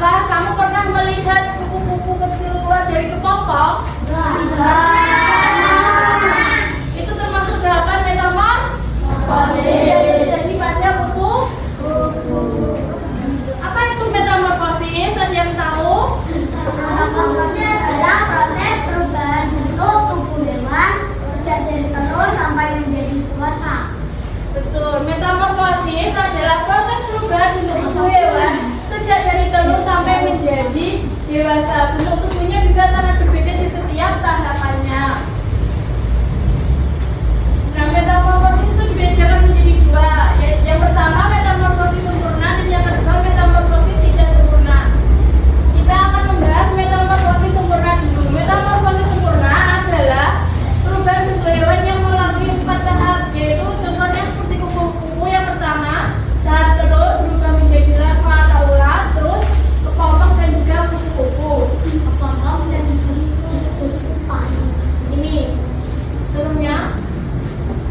Apa kamu pernah melihat kupu-kupu kecil keluar dari kepompong? Itu termasuk tahapan metamorfosis yang terjadi pada kupu-kupu. Apa itu metamorfosis? Ada yang tahu? Metamorfosis adalah proses perubahan bentuk tubuh hewan sejak dari telur sampai menjadi dewasa. Betul, metamorfosis adalah proses perubahan bentuk tubuh hewan sejak dari telur sampai menjadi dewasa. Bentuk tubuhnya bisa sangat berbeda di setiap tahapannya. Nah, metamorfosis itu dibedakan menjadi dua. Yang pertama metamorfosis sempurna dan yang kedua metamorfosis tidak sempurna. Kita akan membahas metamorfosis sempurna dulu. Metamorfosis sempurna adalah perubahan bentuk hewan yang melalui 4 tahap, yaitu contohnya seperti kupu-kupu. Yang pertama, tahap telur berubah menjadi larva atau ulat, terus kepompong dan juga kupu-kupu. Kepompong dan kupu-kupu. Ini telurnya,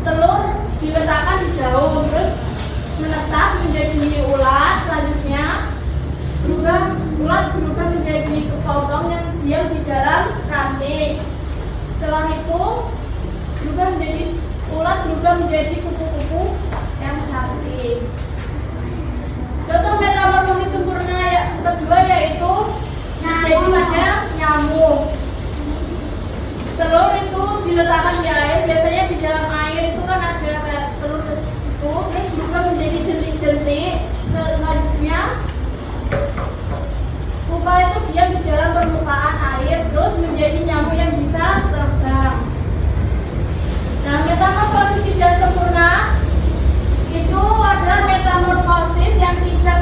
telur diletakkan di daun, terus menetas menjadi ulat. Selanjutnya ulat berubah menjadi kepompong yang diam di dalam ranting. Setelah itu ulat berubah menjadi kupu-kupu yang cantik. Contoh metamorfosis sempurna yang kedua yaitu menjadi pada nyamuk. Telur itu diletakkan di air, biasanya di dalam air itu kan ada kayak telur itu, terus berubah menjadi jentik-jentik. Selanjutnya pupa itu diam di dalam permukaan air, terus menjadi nyamuk yang bisa terbang. Nah, metamorfosis tidak sempurna itu adalah metamorfosis yang tidak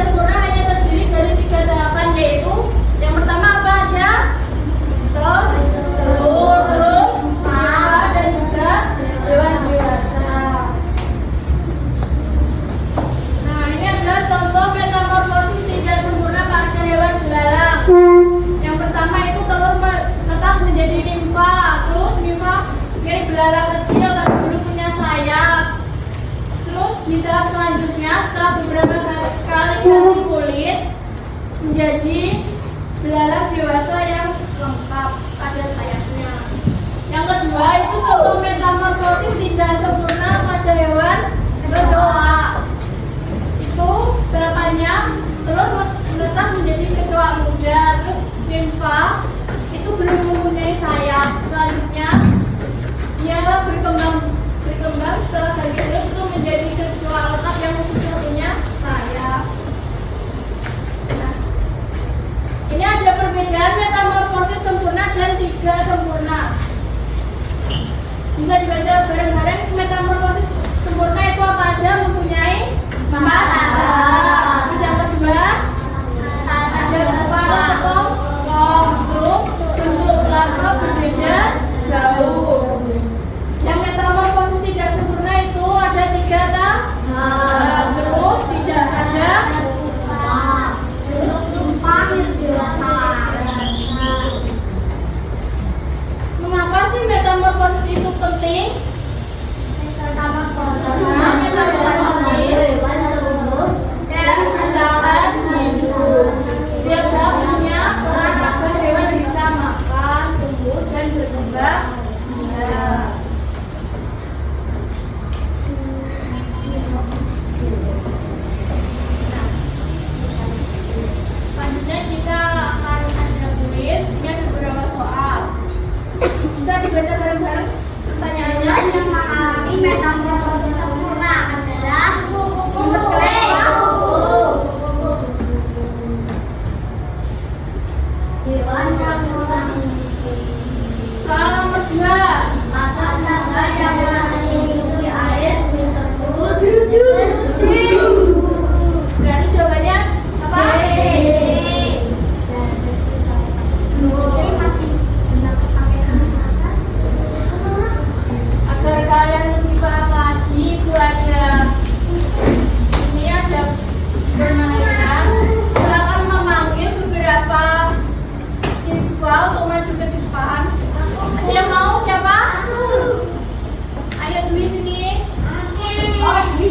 sempurna, hanya terdiri dari 3 tahapan, yaitu yang pertama apa aja? Telur, terus pupa dan juga hewan dewasa. Nah, ini adalah contoh metamorfosis tidak sempurna pada hewan belalang. Yang pertama itu telur menetas menjadi nimfa, terus nimfa menjadi belalang kecil tapi belum punya sayap. Terus di tahap selanjutnya setelah beberapa kali ganti kulit menjadi belalang dewasa yang lengkap pada sayapnya. Yang kedua itu contoh metamorfosis tidak sempurna pada hewan kecoa. Itu tahapannya telur menetas menjadi kecoa muda, terus nimfa itu belum mempunyai sayap. Selanjutnya dia berkembang setelah ganti kulit itu menjadi kecoa lengkap yang sudah punya sayap. Nah, ini ada perbedaan metamorfosis sempurna dan tidak sempurna. Bisa dibaca bareng-bareng. Metamorfosis sempurna itu apa aja? Mempunyai 4 tahap. Yang kedua ada kepala kepompong, terus bentuk larva berbeda jauh. Yang metamorfosis tidak sempurna itu ada 3 tahap, terus tidak ada Mengapa sih metamorfosis itu penting? Karena metamorfosis dan bertahan hidup. Setiap tahapnya peran agar hewan bisa makan, tumbuh dan berkembang. Selanjutnya kita akan ada kuis. Ini ada beberapa soal. Bisa dibaca bareng-bareng pertanyaannya. Yang mengalami metamorfosis sempurna adalah kupu-kupu. Hewan yang Soal nomor 2. asal naga yang biasanya hidup di air disebut Berarti jawabannya apa? Agar kalian lebih paham lagi, itu ada permainan. Silakan memanggil beberapa siswa untuk maju ke depan. Ada yang mau siapa? Ayo Dwi sini. Oh Dwi.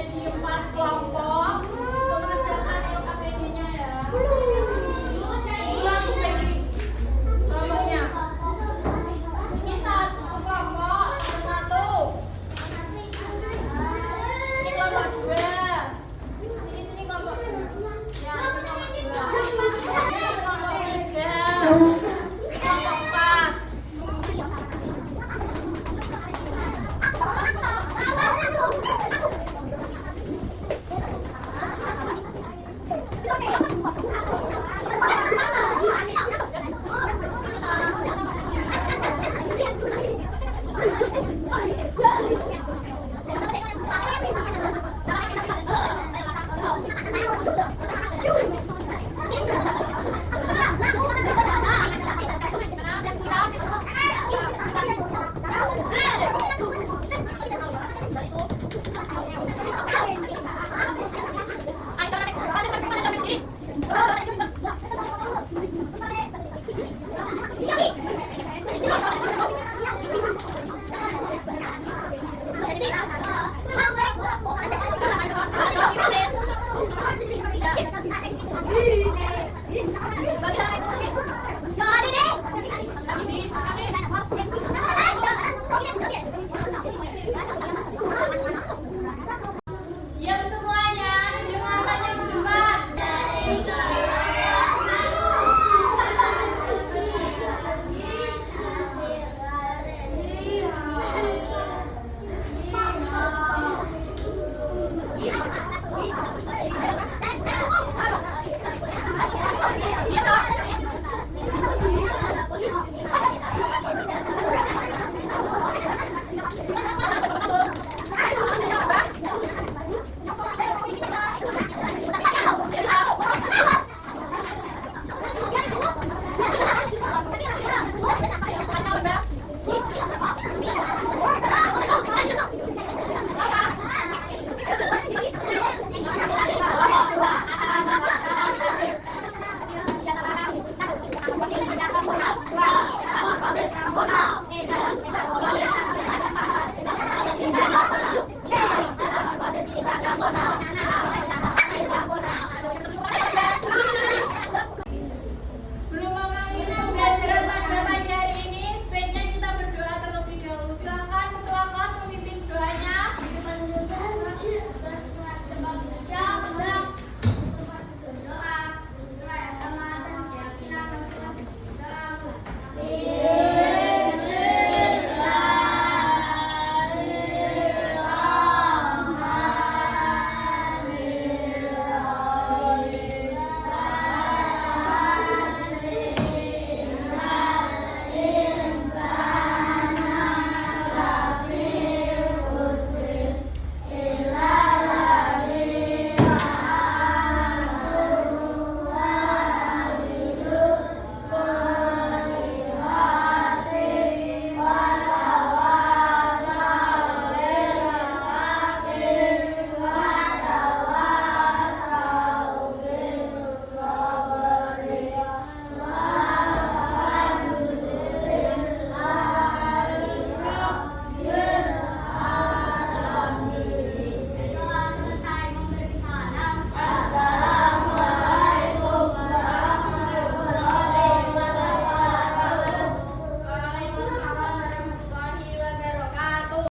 menjadi 4 kelompok.